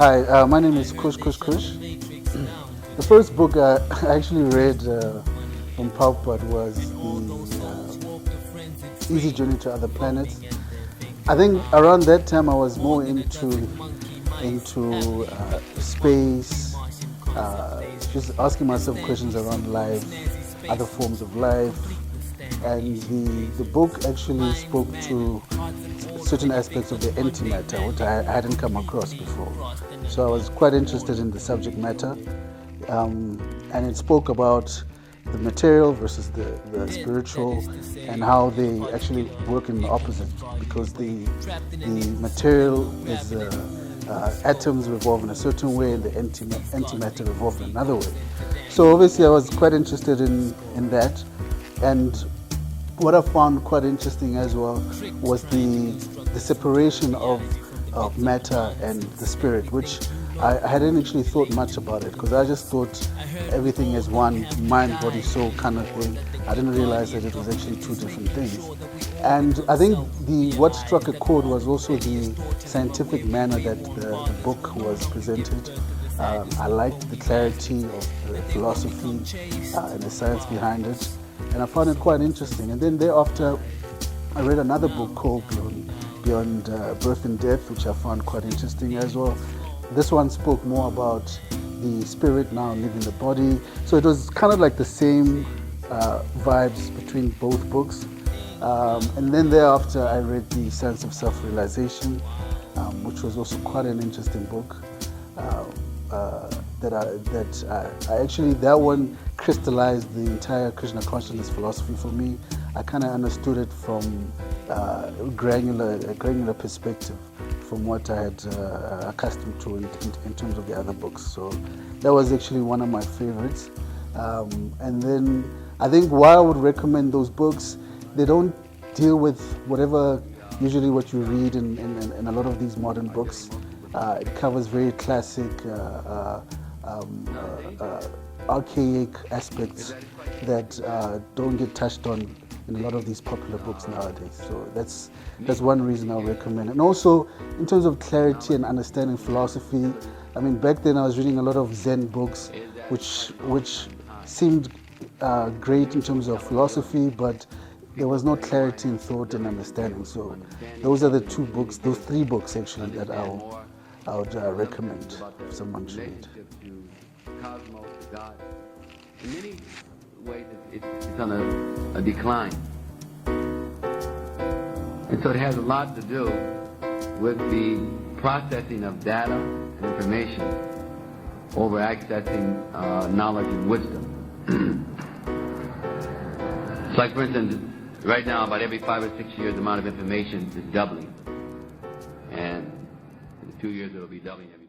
Hi, my name is Qush Qush Qush. The first book I actually read from Prabhupada was the Easy Journey to Other Planets. I think around that time I was more into space, just asking myself questions around life, other forms of life, and the book actually spoke to certain aspects of the antimatter, which I hadn't come across before. So I was quite interested in the subject matter, and it spoke about the material versus the spiritual, and how they actually work in the opposite, because the material is atoms revolve in a certain way and the antimatter revolve in another way. So obviously I was quite interested in that, and what I found quite interesting as well was the separation of matter and the spirit, which I hadn't actually thought much about it, because I just thought everything is one, mind, body, soul kind of thing. I didn't realize that it was actually two different things. And I think what struck a chord was also the scientific manner that the book was presented. I liked the clarity of the philosophy and the science behind it, and I found it quite interesting. And then thereafter, I read another book called Beyond Birth and Death, which I found quite interesting as well. This one spoke more about the spirit now leaving the body. So it was kind of like the same vibes between both books. And then thereafter, I read The Science of Self-Realization, which was also quite an interesting book. That one crystallized the entire Krishna Consciousness philosophy for me. I kind of understood it from a granular perspective from what I had accustomed to in terms of the other books. So that was actually one of my favorites. And then I think why I would recommend those books, they don't deal with usually what you read in a lot of these modern books. It covers very classic, archaic aspects that don't get touched on in a lot of these popular books nowadays. So that's one reason I'll recommend. And also, in terms of clarity and understanding philosophy, I mean, back then I was reading a lot of Zen books, which seemed great in terms of philosophy, but there was no clarity in thought and understanding. So those are those three books actually that I would recommend if someone should read. Cosmos, God. In many ways, it's on a decline. And so it has a lot to do with the processing of data and information over accessing knowledge and wisdom. It's like, for instance, right now, about every 5 or 6 years, the amount of information is doubling. And in 2 years, it'll be doubling again.